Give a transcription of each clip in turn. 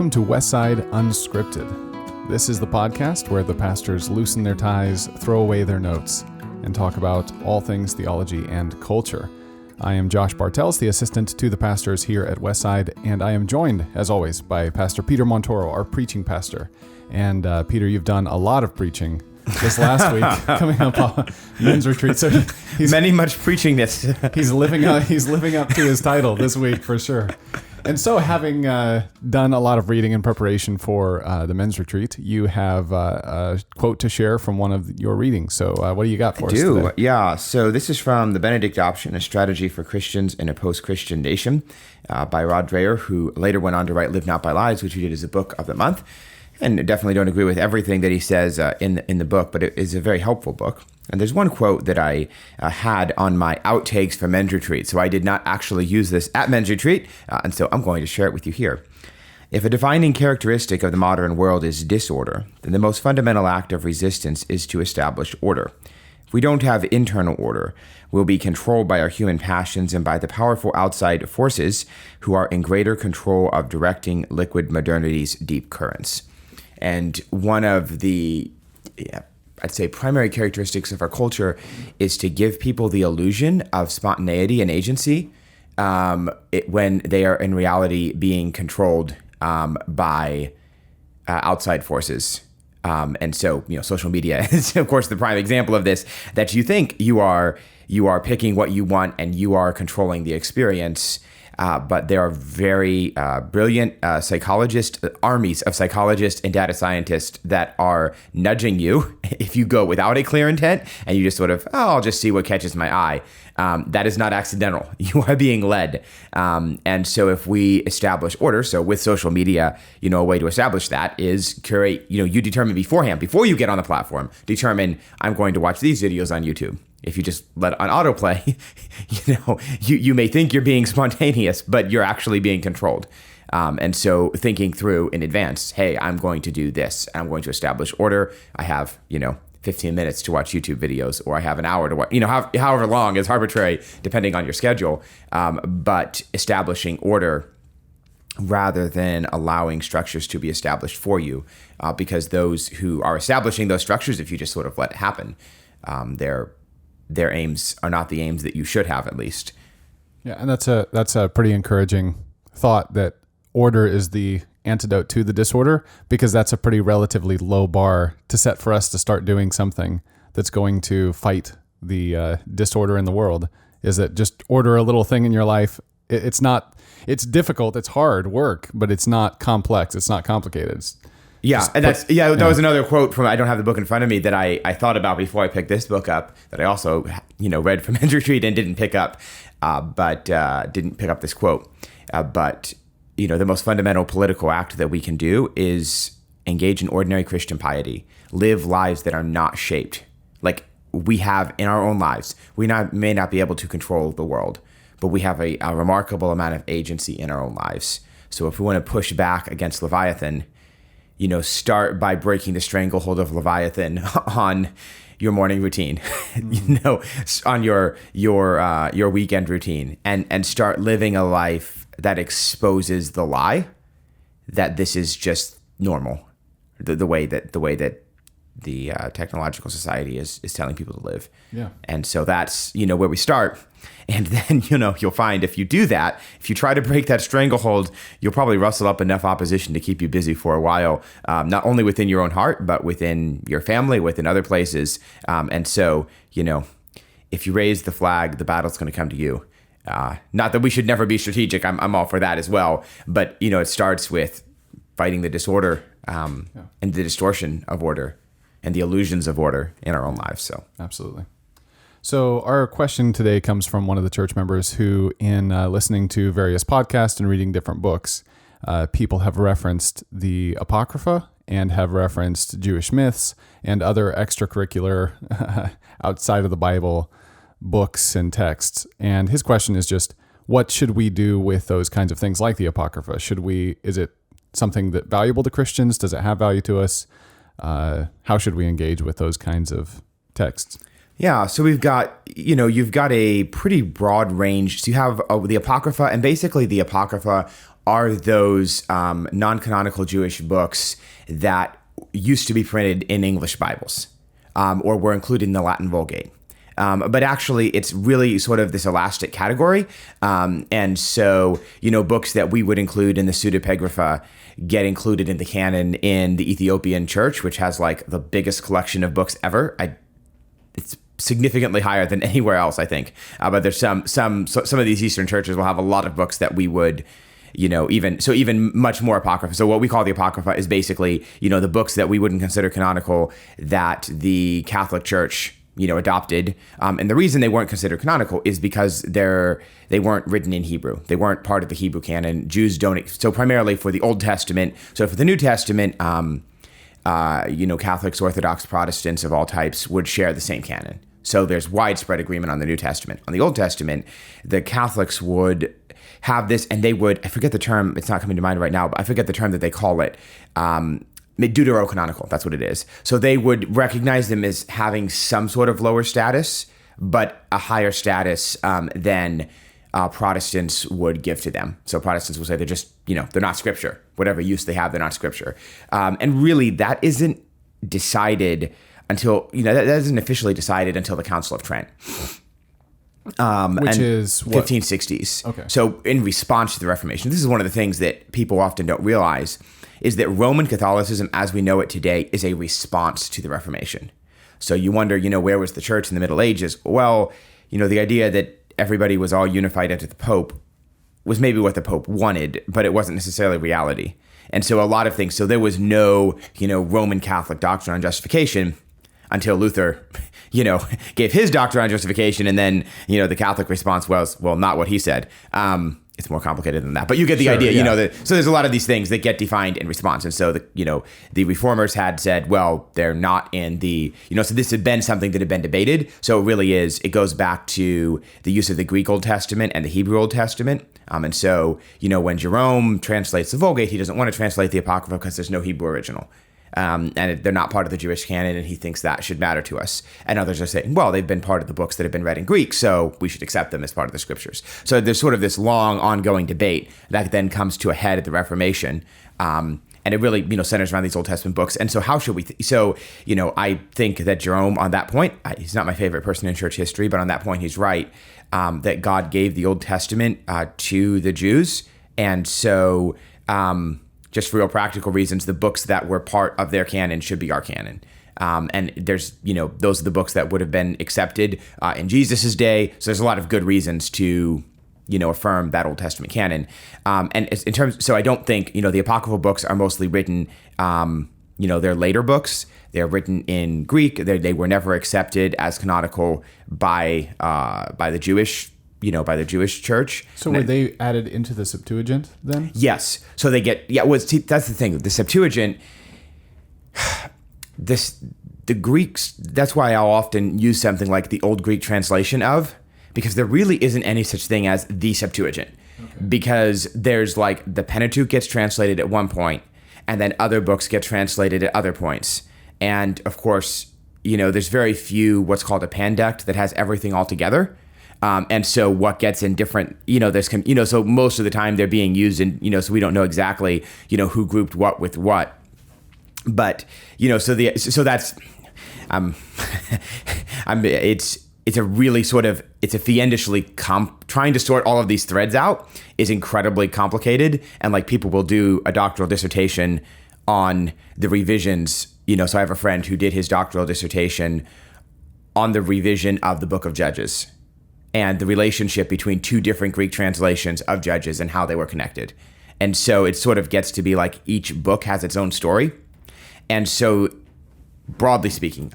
welcome to Westside Unscripted. This is the podcast where the pastors loosen their ties, throw away their notes, and talk about all things theology and culture. I am Josh Bartels, the assistant to the pastors here at Westside, and I am joined, as always, by Pastor Peter Montoro, our preaching pastor. And Peter, you've done a lot of preaching this last week, coming up on men's retreat. So he's much preaching this. he's living up to his title this week for sure. And so, having done a lot of reading in preparation for the men's retreat, you have a quote to share from one of your readings. So, what do you got for us today? Yeah. So this is from The Benedict Option, A Strategy for Christians in a Post-Christian Nation by Rod Dreher, who later went on to write Live Not by Lies, which we did as a book of the month. And definitely don't agree with everything that he says in the book, but it is a very helpful book. And there's one quote that I had on my outtakes for men's retreat. So I did not actually use this at men's retreat, and so I'm going to share it with you here. If a defining characteristic of the modern world is disorder, then the most fundamental act of resistance is to establish order. If we don't have internal order, we'll be controlled by our human passions and by the powerful outside forces who are in greater control of directing liquid modernity's deep currents. And one of the, I'd say, primary characteristics of our culture is to give people the illusion of spontaneity and agency when they are in reality being controlled by outside forces. And so, social media is, of course, the prime example of this, that you think you are picking what you want and you are controlling the experience. But there are very brilliant armies of psychologists and data scientists that are nudging you if you go without a clear intent and you just sort of, I'll just see what catches my eye. That is not accidental. You are being led. And so if we establish order, so with social media, a way to establish that is curate, you determine beforehand, before you get on the platform, determine I'm going to watch these videos on YouTube. If you just let it on autoplay, you may think you're being spontaneous, but you're actually being controlled. And so thinking through in advance, hey, I'm going to do this. I'm going to establish order. I have, 15 minutes to watch YouTube videos, or I have an hour to watch, however long is arbitrary depending on your schedule. But establishing order rather than allowing structures to be established for you, because those who are establishing those structures, if you just sort of let it happen, their aims are not the aims that you should have, at least. Yeah, and that's a pretty encouraging thought, that order is the antidote to the disorder, because that's a pretty relatively low bar to set for us to start doing something that's going to fight the disorder in the world. Is that just order a little thing in your life? It's difficult, it's hard work, but it's not complex, it's not complicated. That was another quote from, I don't have the book in front of me, that I thought about before I picked this book up, that I also, read from men's retreat and didn't pick up, but didn't pick up this quote. But the most fundamental political act that we can do is engage in ordinary Christian piety, live lives that are not shaped like we have in our own lives. We may not be able to control the world, but we have a remarkable amount of agency in our own lives. So if we want to push back against Leviathan, start by breaking the stranglehold of Leviathan on your morning routine, on your weekend routine, and start living a life that exposes the lie that this is just normal, the way that the technological society is telling people to live. Yeah. And so that's, where we start. And then, you'll find if you do that, if you try to break that stranglehold, you'll probably rustle up enough opposition to keep you busy for a while, not only within your own heart, but within your family, within other places. And so, if you raise the flag, the battle's going to come to you. Not that we should never be strategic. I'm all for that as well. But, it starts with fighting the disorder and the distortion of order and the illusions of order in our own lives. So absolutely. So our question today comes from one of the church members who, in listening to various podcasts and reading different books, people have referenced the Apocrypha and have referenced Jewish myths and other extracurricular outside of the Bible books and texts. And his question is just, what should we do with those kinds of things like the Apocrypha? Is it something that valuable to Christians? Does it have value to us? How should we engage with those kinds of texts? Yeah, so we've got, you've got a pretty broad range. So you have the Apocrypha, and basically the Apocrypha are those non-canonical Jewish books that used to be printed in English Bibles, or were included in the Latin Vulgate. But actually, it's really sort of this elastic category. And so, books that we would include in the pseudepigrapha get included in the canon in the Ethiopian church, which has like the biggest collection of books ever. It's significantly higher than anywhere else, I think. But there's some of these Eastern churches will have a lot of books that we would, even much more Apocrypha. So what we call the Apocrypha is basically, the books that we wouldn't consider canonical that the Catholic Church, adopted. And the reason they weren't considered canonical is because they weren't written in Hebrew. They weren't part of the Hebrew canon. Jews don't. So primarily for the Old Testament. So for the New Testament, Catholics, Orthodox, Protestants of all types would share the same canon. So there's widespread agreement on the New Testament. On the Old Testament, the Catholics would have this, and they would, I forget the term, it's not coming to mind right now, but I forget the term that they call it, deuterocanonical, that's what it is. So they would recognize them as having some sort of lower status, but a higher status than Protestants would give to them. So Protestants will say they're just, they're not scripture. Whatever use they have, they're not scripture. And really, that isn't decided until, that isn't officially decided until the Council of Trent. Which is what? 1560s. Okay. So in response to the Reformation, this is one of the things that people often don't realize, is that Roman Catholicism, as we know it today, is a response to the Reformation. So you wonder, where was the church in the Middle Ages? Well, the idea that everybody was all unified under the Pope was maybe what the Pope wanted, but it wasn't necessarily reality. And so a lot of things, so there was no, Roman Catholic doctrine on justification until Luther, gave his doctrine on justification, and then, the Catholic response was, well, not what he said. It's more complicated than that, but you get the idea. Yeah. So there's a lot of these things that get defined in response, and so the Reformers had said, well, they're not in the, so this had been something that had been debated. So it really is. It goes back to the use of the Greek Old Testament and the Hebrew Old Testament. And so when Jerome translates the Vulgate, he doesn't want to translate the Apocrypha because there's no Hebrew original. And they're not part of the Jewish canon, and he thinks that should matter to us. And others are saying, well, they've been part of the books that have been read in Greek, so we should accept them as part of the scriptures. So there's sort of this long, ongoing debate that then comes to a head at the Reformation, and it really, centers around these Old Testament books. And so how should we? I think that Jerome, on that point, he's not my favorite person in church history, but on that point, he's right, that God gave the Old Testament to the Jews, and so. Just for real practical reasons, the books that were part of their canon should be our canon. And there's, those are the books that would have been accepted in Jesus's day. So there's a lot of good reasons to, affirm that Old Testament canon. And in terms, so I don't think, the apocryphal books are mostly written, they're later books. They're written in Greek. They were never accepted as canonical by the Jewish by the Jewish church. So were they added into the Septuagint then? Yes. So they get, that's the thing. The Septuagint, the Greeks, that's why I'll often use something like the Old Greek translation of, because there really isn't any such thing as the Septuagint. Okay. Because there's like the Pentateuch gets translated at one point, and then other books get translated at other points. And of course, there's very few what's called a panduct that has everything all together. And so what gets in different, so most of the time they're being used in, so we don't know exactly, who grouped what with what. But, so that's, it's a really sort of, it's a fiendishly, trying to sort all of these threads out is incredibly complicated. And like people will do a doctoral dissertation on the revisions, so I have a friend who did his doctoral dissertation on the revision of the Book of Judges and the relationship between two different Greek translations of Judges and how they were connected. And so it sort of gets to be like each book has its own story. And so broadly speaking,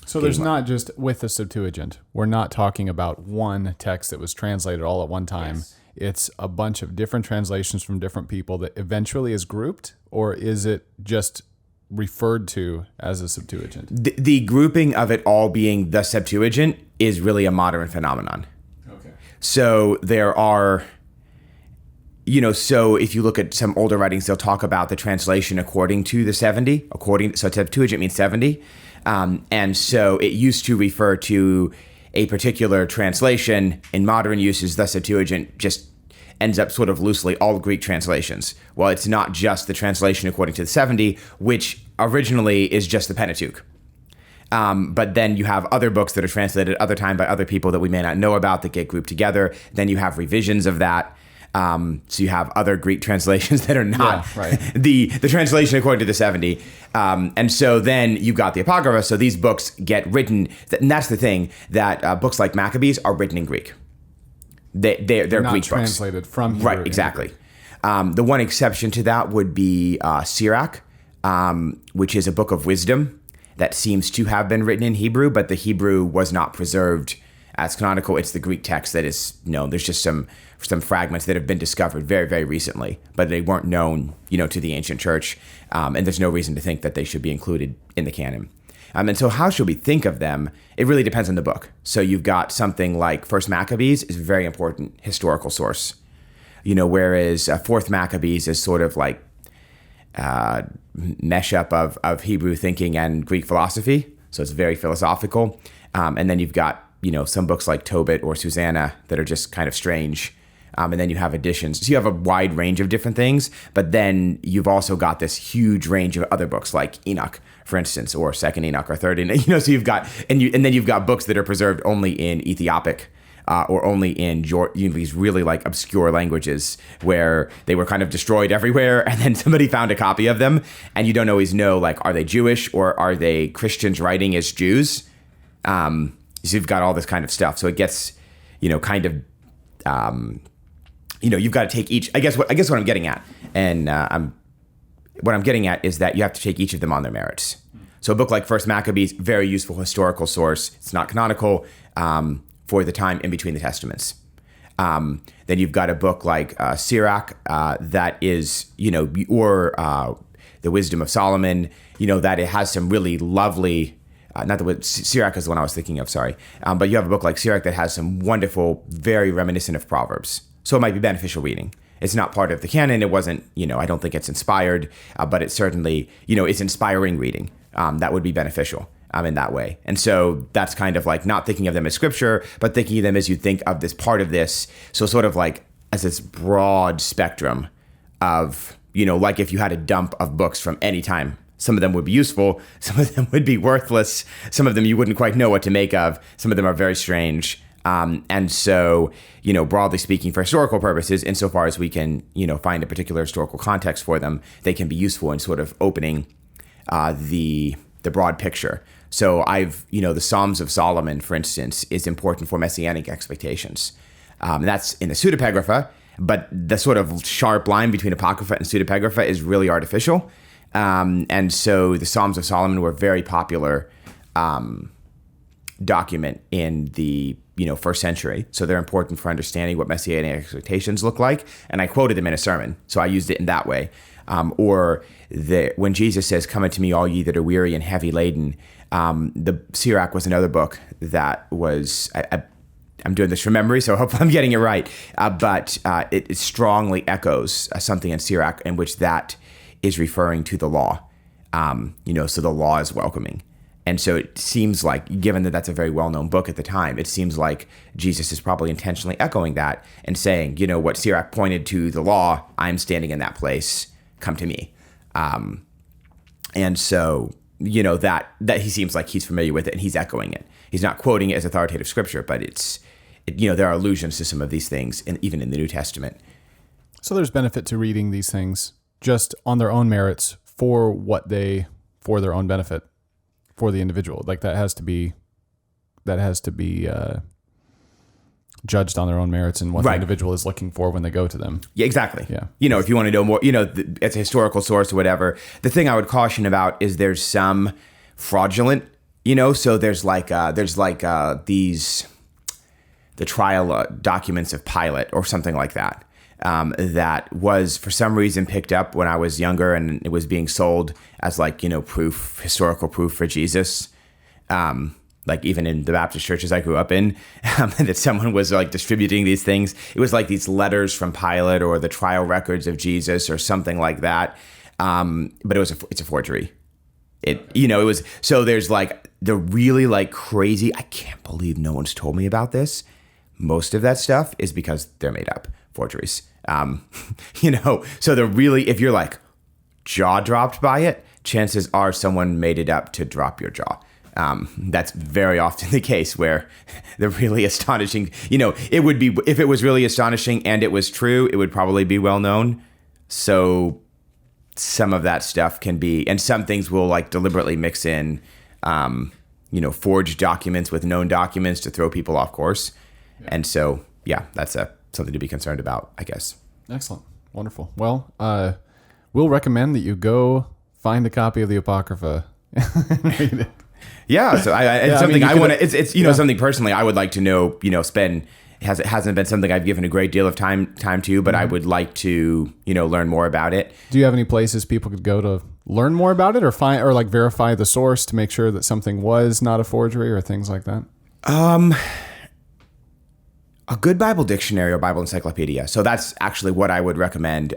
so there's not just with the Septuagint, we're not talking about one text that was translated all at one time. Yes. It's a bunch of different translations from different people that eventually is grouped, or is it just referred to as a Septuagint? The grouping of it all being the Septuagint is really a modern phenomenon. Okay. So there are, so if you look at some older writings, they'll talk about the translation according to the 70, so Septuagint means 70. And so it used to refer to a particular translation. In modern uses, the Septuagint just ends up sort of loosely all Greek translations. Well, it's not just the translation according to the 70, which originally is just the Pentateuch. But then you have other books that are translated at other time by other people that we may not know about that get grouped together. Then you have revisions of that. So you have other Greek translations that are not the translation according to the 70. And so then you've got the Apocrypha. So these books get written, and that's the thing, that books like Maccabees are written in Greek. They're not Greek translated books. from Hebrew. Right, exactly. The one exception to that would be Sirach, which is a book of wisdom that seems to have been written in Hebrew, but the Hebrew was not preserved as canonical. It's the Greek text that is known. There's just some fragments that have been discovered very, very recently, but they weren't known, to the ancient church, and there's no reason to think that they should be included in the canon. And so how should we think of them? It really depends on the book. So you've got something like First Maccabees is a very important historical source, whereas Fourth Maccabees is sort of like mesh up of Hebrew thinking and Greek philosophy. So it's very philosophical. And then you've got, some books like Tobit or Susanna that are just kind of strange. And then you have additions. So you have a wide range of different things, but then you've also got this huge range of other books like Enoch, for instance, or Second Enoch or Third Enoch. So you've got, and then you've got books that are preserved only in Ethiopic, or only in these really like obscure languages where they were kind of destroyed everywhere, and then somebody found a copy of them, and you don't always know, like, are they Jewish or are they Christians writing as Jews? So you've got all this kind of stuff. So it gets, kind of, you've got to take each. I guess what I'm getting at, and what I'm getting at is that you have to take each of them on their merits. So a book like First Maccabees, very useful historical source. It's not canonical. For the time in between the Testaments. Then you've got a book like Sirach that is, or the Wisdom of Solomon, that it has some really lovely, Sirach is the one I was thinking of, sorry. But you have a book like Sirach that has some wonderful, very reminiscent of Proverbs. So it might be beneficial reading. It's not part of the canon. It wasn't, I don't think it's inspired, but it certainly, it's inspiring reading. That would be beneficial. In that way. And so that's kind of like not thinking of them as scripture, but thinking of them as you think of this part of this. So sort of like as this broad spectrum of, like if you had a dump of books from any time, some of them would be useful, some of them would be worthless, some of them you wouldn't quite know what to make of, some of them are very strange. And so, broadly speaking, for historical purposes, insofar as we can, find a particular historical context for them, they can be useful in sort of opening the broad picture. So the Psalms of Solomon, for instance, is important for messianic expectations. That's in the pseudepigrapha, but the sort of sharp line between Apocrypha and pseudepigrapha is really artificial. And so the Psalms of Solomon were a very popular document in the first century. So they're important for understanding what messianic expectations look like. And I quoted them in a sermon, so I used it in that way. When Jesus says, "Come unto me, all ye that are weary and heavy laden," the Sirach was another book that was. I'm doing this from memory, so hopefully I'm getting it right. But it strongly echoes something in Sirach in which that is referring to the law. So the law is welcoming. And so it seems like, given that that's a very well-known book at the time, it seems like Jesus is probably intentionally echoing that and saying, what Sirach pointed to the law, I'm standing in that place, come to me. And so, that he seems like he's familiar with it and he's echoing it. He's not quoting it as authoritative scripture, but there are allusions to some of these things, even in the New Testament. So there's benefit to reading these things just on their own merits for their own benefit. For the individual, like that has to be judged on their own merits and what the individual is looking for when they go to them. Yeah, exactly. Yeah. If you want to know more, it's a historical source or whatever. The thing I would caution about is there's some fraudulent, so there's the trial documents of Pilate or something like that. That was for some reason picked up when I was younger and it was being sold as proof, historical proof for Jesus. Even in the Baptist churches I grew up in, that someone was distributing these things. It was like these letters from Pilate or the trial records of Jesus or something like that. But it's a forgery. It was, so there's like the really like crazy, I can't believe no one's told me about this. Most of that stuff is because they're made up forgeries. So if you're like jaw dropped by it, chances are someone made it up to drop your jaw. That's very often the case where the really astonishing, it would be, if it was really astonishing and it was true, it would probably be well known. So some of that stuff can be, and some things will like deliberately mix in, forged documents with known documents to throw people off course. Yeah. And so, yeah, that's something to be concerned about, I guess. Excellent. Wonderful. Well, we'll recommend that you go find a copy of the Apocrypha and read it. Yeah, so it's something I want to. It's something personally I would like to know. Spend. It hasn't been something I've given a great deal of time to, but I would like to learn more about it. Do you have any places people could go to learn more about it, or find, or like verify the source to make sure that something was not a forgery, or things like that? A good Bible dictionary or Bible encyclopedia. So that's actually what I would recommend.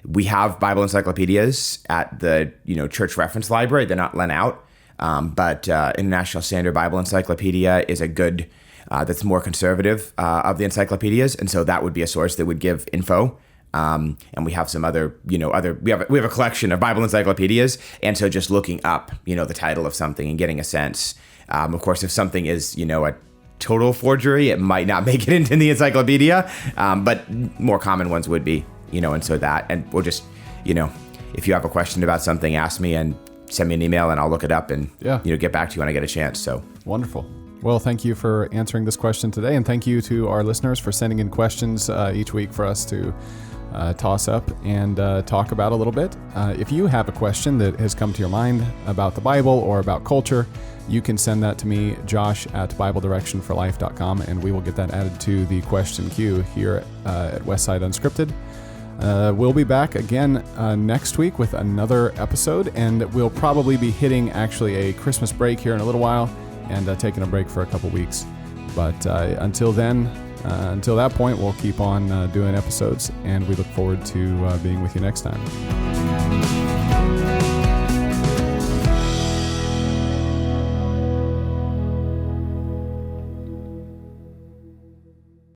We have Bible encyclopedias at the church reference library. They're not lent out. But International Standard Bible Encyclopedia is a good, that's more conservative of the encyclopedias, and so that would be a source that would give info. And we have some other, we have a collection of Bible encyclopedias, and so just looking up, the title of something and getting a sense. Of course, if something is, a total forgery, it might not make it into the encyclopedia, but more common ones would be, and so that, and we'll just, if you have a question about something, ask me and send me an email and I'll look it up and get back to you when I get a chance. So wonderful. Well, thank you for answering this question today, and thank you to our listeners for sending in questions each week for us to toss up and talk about a little bit. If you have a question that has come to your mind about the Bible or about culture, you can send that to me, josh@BibleDirectionForLife.com, and we will get that added to the question queue here at Westside Unscripted. We'll be back again next week with another episode, and we'll probably be hitting actually a Christmas break here in a little while and taking a break for a couple weeks. But until then, until that point, we'll keep on doing episodes, and we look forward to being with you next time.